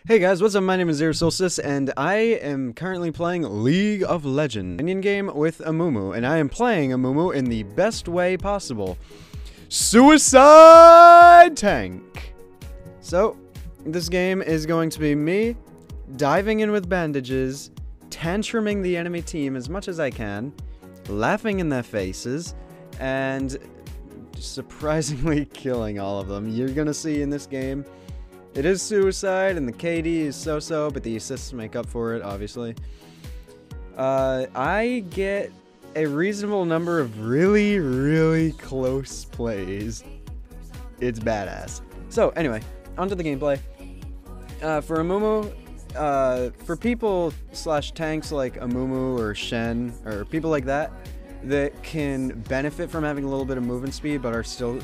Hey guys, what's up? My name is Solstice, and I am currently playing League of Legends, Dominion game with Amumu, and I am playing Amumu in the best way possible. Suicide Tank! So, this game is going to be me diving in with bandages, tantruming the enemy team as much as I can, laughing in their faces, and surprisingly killing all of them. You're gonna see in this game, it is suicide, and the KD is so-so, but the assists make up for it, obviously. I get a reasonable number of really close plays. It's badass. So, anyway, onto the gameplay. For Amumu, for people / tanks like Amumu or Shen, or people like that can benefit from having a little bit of movement speed, but are still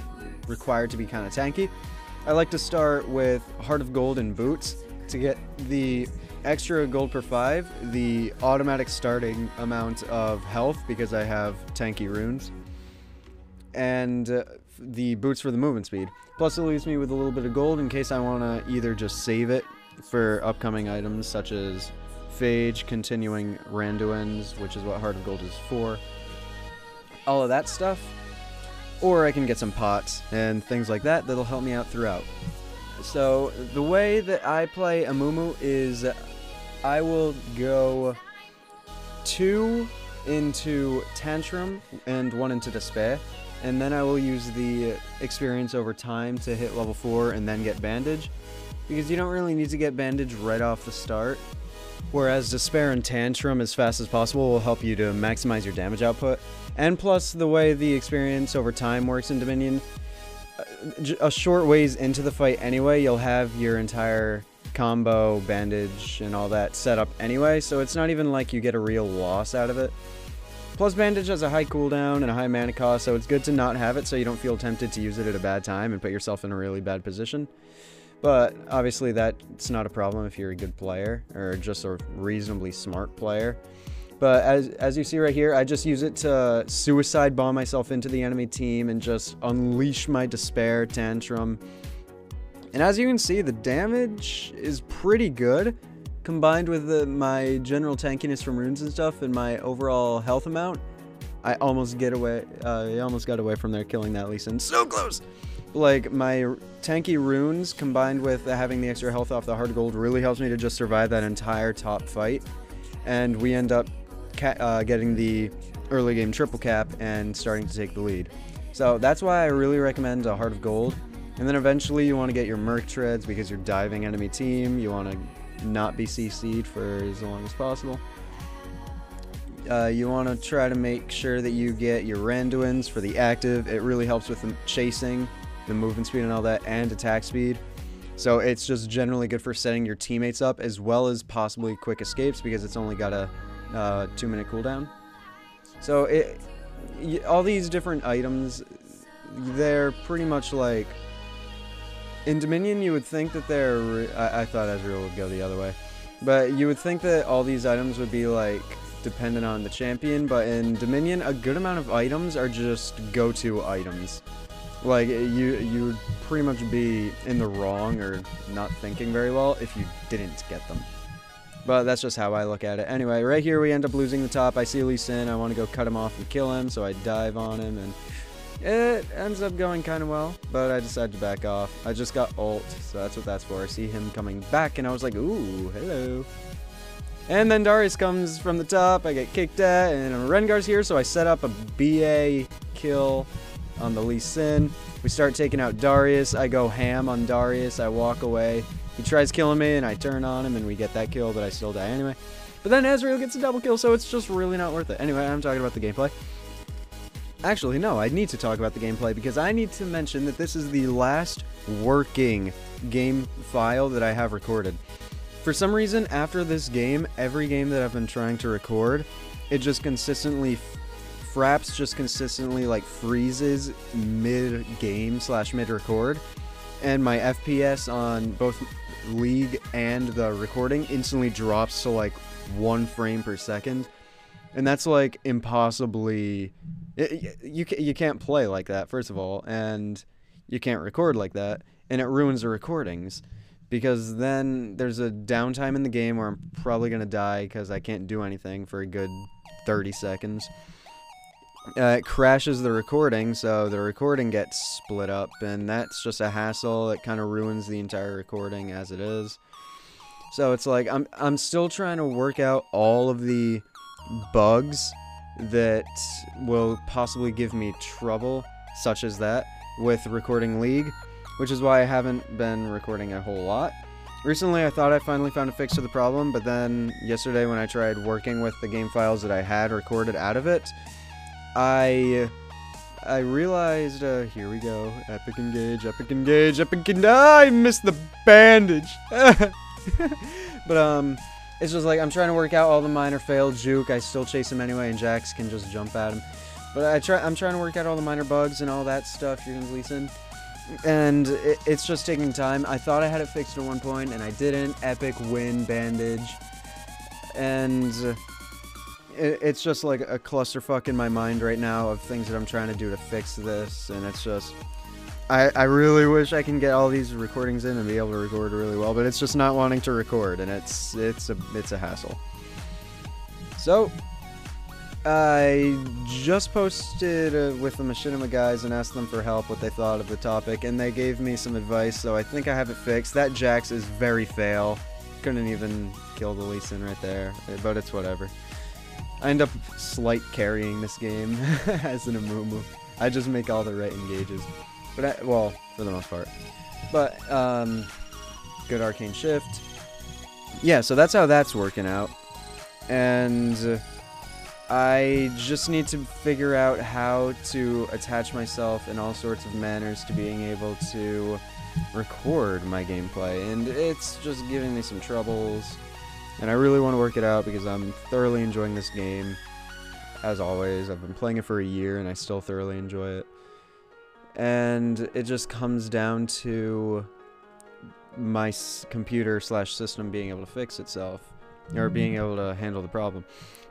required to be kind of tanky, I like to start with Heart of Gold and Boots to get the extra gold per 5, the automatic starting amount of health because I have tanky runes, and the boots for the movement speed. Plus it leaves me with a little bit of gold in case I want to either just save it for upcoming items such as Phage, continuing Randuins, which is what Heart of Gold is for. All of that stuff. Or I can get some pots and things like that that'll help me out throughout. So the way that I play Amumu is I will go 2 into Tantrum and 1 into Despair, and then I will use the experience over time to hit level 4 and then get Bandage, because you don't really need to get Bandage right off the start, whereas Despair and Tantrum as fast as possible will help you to maximize your damage output. And plus, the way the experience over time works in Dominion, a short ways into the fight anyway, you'll have your entire combo, bandage, and all that set up anyway, so it's not even like you get a real loss out of it. Plus, bandage has a high cooldown and a high mana cost, so it's good to not have it so you don't feel tempted to use it at a bad time and put yourself in a really bad position. But obviously that's not a problem if you're a good player, or just a reasonably smart player. But as you see right here, I just use it to suicide bomb myself into the enemy team and just unleash my Despair Tantrum. And as you can see, the damage is pretty good, combined with my general tankiness from runes and stuff and my overall health amount. I almost got away from there killing that Lee Sin. So close! Like, my tanky runes combined with having the extra health off the Heart of Gold really helps me to just survive that entire top fight. And we end up getting the early game triple cap and starting to take the lead. So that's why I really recommend a Heart of Gold. And then eventually you want to get your Merc Treads because you're diving enemy team. You want to not be CC'd for as long as possible. You want to try to make sure that you get your Randuins for the active. It really helps with the chasing, the movement speed and all that, and attack speed. So it's just generally good for setting your teammates up, as well as possibly quick escapes because it's only got a 2-minute cooldown. So all these different items, they're pretty much like, in Dominion you would think that I thought Ezreal would go the other way, but you would think that all these items would be like dependent on the champion, but in Dominion a good amount of items are just go-to items. Like, you would pretty much be in the wrong or not thinking very well if you didn't get them. But that's just how I look at it. Anyway, right here we end up losing the top. I see Lee Sin. I want to go cut him off and kill him, so I dive on him, and it ends up going kind of well, but I decided to back off. I just got ult, so that's what that's for. I see him coming back, and I was like, ooh, hello. And then Darius comes from the top. I get kicked at, and Rengar's here, so I set up a BA kill on the Lee Sin. We start taking out Darius. I go ham on Darius. I walk away. He tries killing me, and I turn on him, and we get that kill, but I still die anyway. But then Ezreal gets a double kill, so it's just really not worth it. Anyway, I'm talking about the gameplay. Actually, no, I need to talk about the gameplay, because I need to mention that this is the last working game file that I have recorded. For some reason, after this game, every game that I've been trying to record, it just consistently FRAPS just consistently like freezes mid-game / mid-record, and my FPS on both League and the recording instantly drops to like 1 frame per second, and that's like impossibly. You can't play like that, first of all, and you can't record like that, and it ruins the recordings because then there's a downtime in the game where I'm probably gonna die because I can't do anything for a good 30 seconds. It crashes the recording, so the recording gets split up, and that's just a hassle. It kind of ruins the entire recording as it is. So it's like I'm still trying to work out all of the bugs that will possibly give me trouble, such as that, with recording League, which is why I haven't been recording a whole lot. Recently, I thought I finally found a fix to the problem, but then yesterday when I tried working with the game files that I had recorded out of it, I realized, here we go, epic engage, epic engage, epic engage, I missed the bandage! But, it's just like, I'm trying to work out all the minor failed juke, I still chase him anyway, and Jax can just jump at him. But I'm trying to work out all the minor bugs and all that stuff you're gonna listen. And it's just taking time. I thought I had it fixed at one point, and I didn't. Epic win bandage. And it's just like a clusterfuck in my mind right now of things that I'm trying to do to fix this, and it's just... I really wish I can get all these recordings in and be able to record really well, but it's just not wanting to record, and it's a hassle. So, I just posted with the Machinima guys and asked them for help what they thought of the topic, and they gave me some advice, so I think I have it fixed. That Jax is very fail. Couldn't even kill the Lee Sin right there, but it's whatever. I end up slight carrying this game as an Amumu. I just make all the right engages. But well, for the most part. But, good arcane shift. Yeah, so that's how that's working out. And I just need to figure out how to attach myself in all sorts of manners to being able to record my gameplay. And it's just giving me some troubles. And I really want to work it out because I'm thoroughly enjoying this game. As always, I've been playing it for a year and I still thoroughly enjoy it. And it just comes down to my computer/system being able to fix itself, or being able to handle the problem.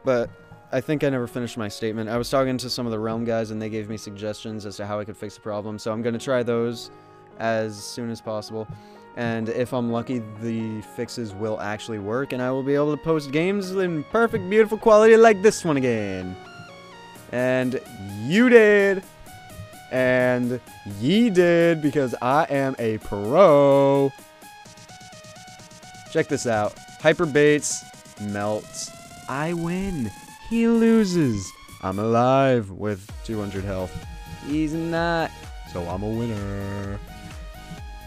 But I think I never finished my statement. I was talking to some of the Realm guys, and they gave me suggestions as to how I could fix the problem, so I'm going to try those as soon as possible. And if I'm lucky, the fixes will actually work, and I will be able to post games in perfect, beautiful quality like this one again. And you did! And ye did, because I am a pro. Check this out. Hyper baits, melts. I win. He loses. I'm alive with 200 health. He's not. So I'm a winner.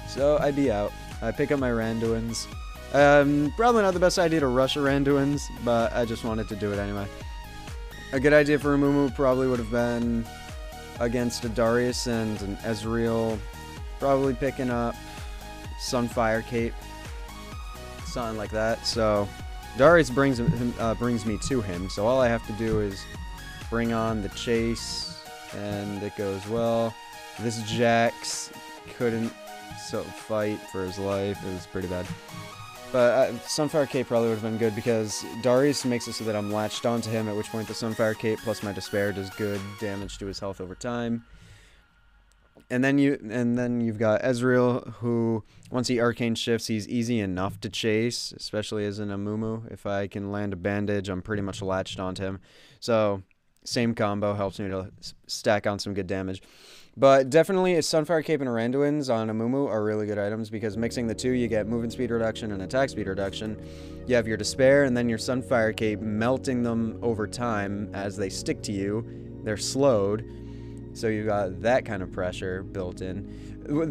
So I be out. I pick up my Randuins. Probably not the best idea to rush a Randuins, but I just wanted to do it anyway. A good idea for Amumu probably would have been against a Darius and an Ezreal, probably picking up Sunfire Cape, something like that. So Darius brings me to him, so all I have to do is bring on the chase, and it goes well. This Jax couldn't fight for his life. It was pretty bad. But Sunfire Cape probably would have been good because Darius makes it so that I'm latched onto him, at which point the Sunfire Cape plus my Despair does good damage to his health over time. And then you've got Ezreal, who once he arcane shifts, he's easy enough to chase, especially as an Amumu. If I can land a bandage, I'm pretty much latched onto him. So same combo helps me to stack on some good damage. But definitely a Sunfire Cape and a Randuins on Amumu are really good items because mixing the two, you get movement speed reduction and attack speed reduction. You have your Despair and then your Sunfire Cape, melting them over time as they stick to you. They're slowed, so you got that kind of pressure built in.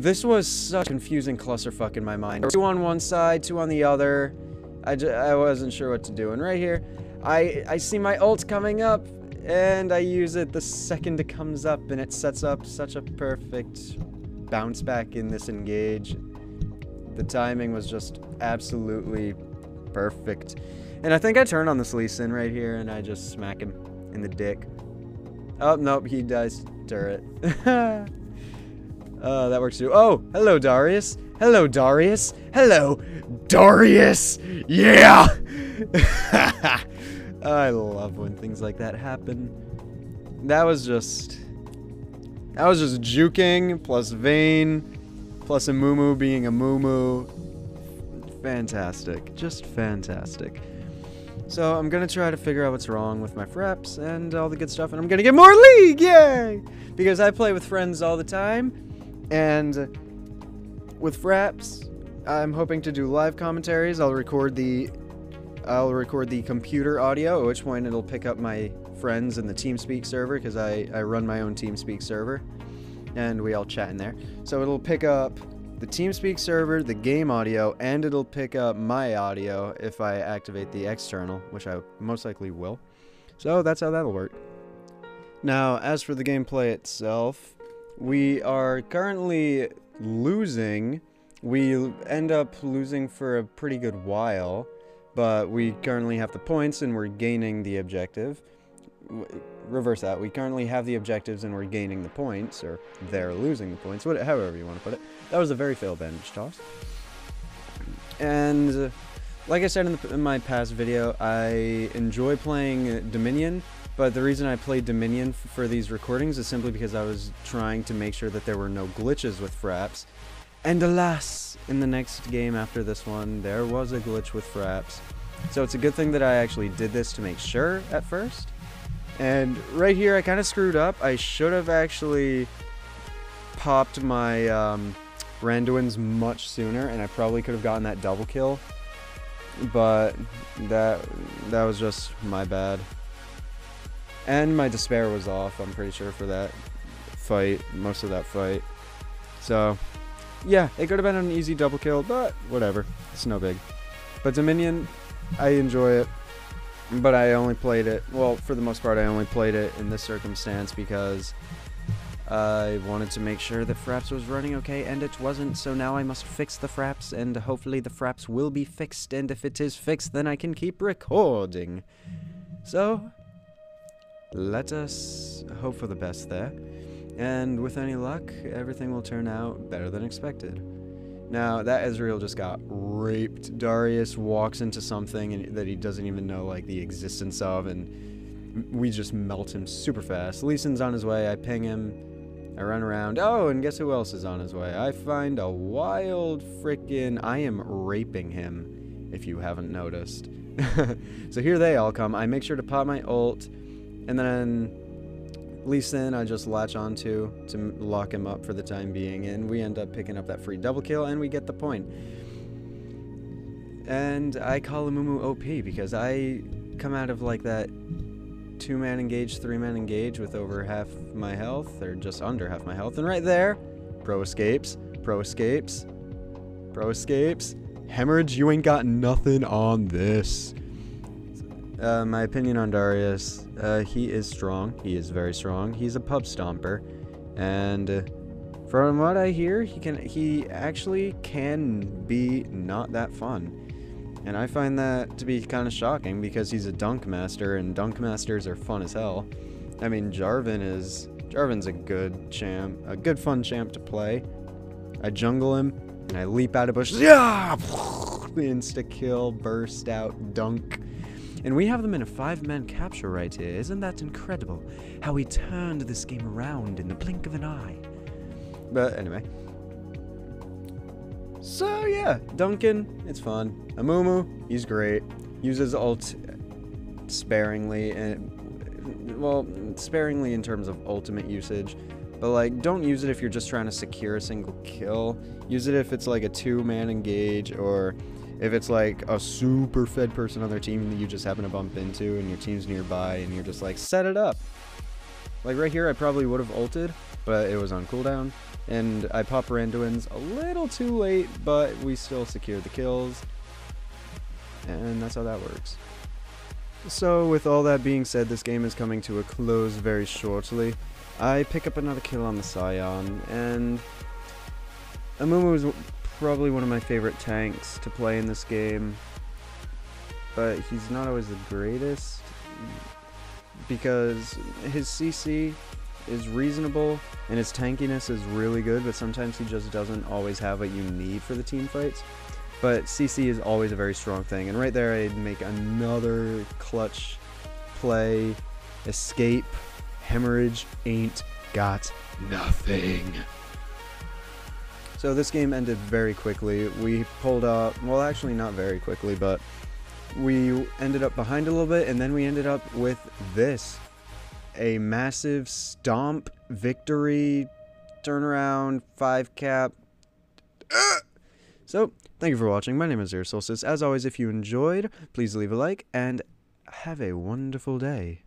This was such a confusing clusterfuck in my mind. 2 on one side, 2 on the other. I wasn't sure what to do. And right here, I see my ult coming up. And I use it the second it comes up, and it sets up such a perfect bounce back in this engage. The timing was just absolutely perfect. And I think I turn on this Lee Sin right here, and I just smack him in the dick. Oh, nope, he dies turret. That works too. Oh, hello, Darius. Hello, Darius. Hello, Darius. Yeah! I love when things like that happen. That was just juking, plus Vayne, plus Amumu being Amumu. fantastic. Just fantastic. So I'm going to try to figure out what's wrong with my FRAPS and all the good stuff, and I'm going to get more League! Yay! Because I play with friends all the time, and with FRAPS, I'm hoping to do live commentaries. I'll record the computer audio, at which point it'll pick up my friends in the TeamSpeak server, because I run my own TeamSpeak server, and we all chat in there. So it'll pick up the TeamSpeak server, the game audio, and it'll pick up my audio if I activate the external, which I most likely will. So that's how that'll work. Now, as for the gameplay itself, we are currently losing. We end up losing for a pretty good while, but we currently have the points and we're gaining the objective. Reverse that. We currently have the objectives and we're gaining the points, or they're losing the points, however you want to put it. That was a very failed bandage toss. And like I said in my past video, I enjoy playing Dominion, but the reason I played Dominion for these recordings is simply because I was trying to make sure that there were no glitches with FRAPS. And alas, in the next game after this one, there was a glitch with FRAPS. So it's a good thing that I actually did this to make sure at first. And right here, I kind of screwed up. I should have actually popped my Randuins much sooner, and I probably could have gotten that double kill. But that was just my bad. And my despair was off, I'm pretty sure, for that fight, most of that fight. So yeah, it could have been an easy double kill, but whatever. It's no big. But Dominion, I enjoy it. But I only played it, well, for the most part, I only played it in this circumstance because I wanted to make sure the FRAPS was running okay, and it wasn't, so now I must fix the FRAPS, and hopefully the FRAPS will be fixed, and if it is fixed, then I can keep recording. So, let us hope for the best there, and with any luck, everything will turn out better than expected. Now, that Ezreal just got raped. Darius walks into something that he doesn't even know, like, the existence of, and we just melt him super fast. Lee Sin's on his way. I ping him. I run around. Oh, and guess who else is on his way? I find a wild frickin'... I am raping him, if you haven't noticed. So here they all come. I make sure to pop my ult, and then Lee Sin I just latch onto to lock him up for the time being, and we end up picking up that free double kill, and we get the point. And I call Amumu OP because I come out of like that 2-man engage, 3-man engage with over half my health, or just under half my health, and right there, pro escapes, pro escapes, pro escapes. Hemorrhage, you ain't got nothing on this. My opinion on Darius, he is strong. He is very strong. He's a pub stomper, and from what I hear, he actually can be not that fun. And I find that to be kind of shocking because he's a dunk master, and dunk masters are fun as hell. I mean, Jarvan's a good champ, a good fun champ to play. I jungle him, and I leap out of bushes. Yeah! Insta kill, burst out, dunk. And we have them in a 5-man capture right here. Isn't that incredible? How he turned this game around in the blink of an eye. But anyway. So yeah, Duncan, it's fun. Amumu, he's great. Uses ult sparingly, and well, sparingly in terms of ultimate usage. But like, don't use it if you're just trying to secure a single kill. Use it if it's like a 2-man engage, or if it's like a super fed person on their team that you just happen to bump into and your team's nearby and you're just like, set it up. Like right here, I probably would have ulted, but it was on cooldown. And I pop Randuins a little too late, but we still secure the kills. And that's how that works. So with all that being said, this game is coming to a close very shortly. I pick up another kill on the Sion, and Amumu is probably one of my favorite tanks to play in this game, but he's not always the greatest because his CC is reasonable and his tankiness is really good, but sometimes he just doesn't always have what you need for the team fights. But CC is always a very strong thing, and right there I'd make another clutch play. Escape. Hemorrhage ain't got nothing. So this game ended very quickly. We pulled up, well, actually not very quickly, but we ended up behind a little bit, and then we ended up with this. A massive stomp victory, turnaround, 5-cap. So, thank you for watching. My name is Solstice. As always, if you enjoyed, please leave a like, and have a wonderful day.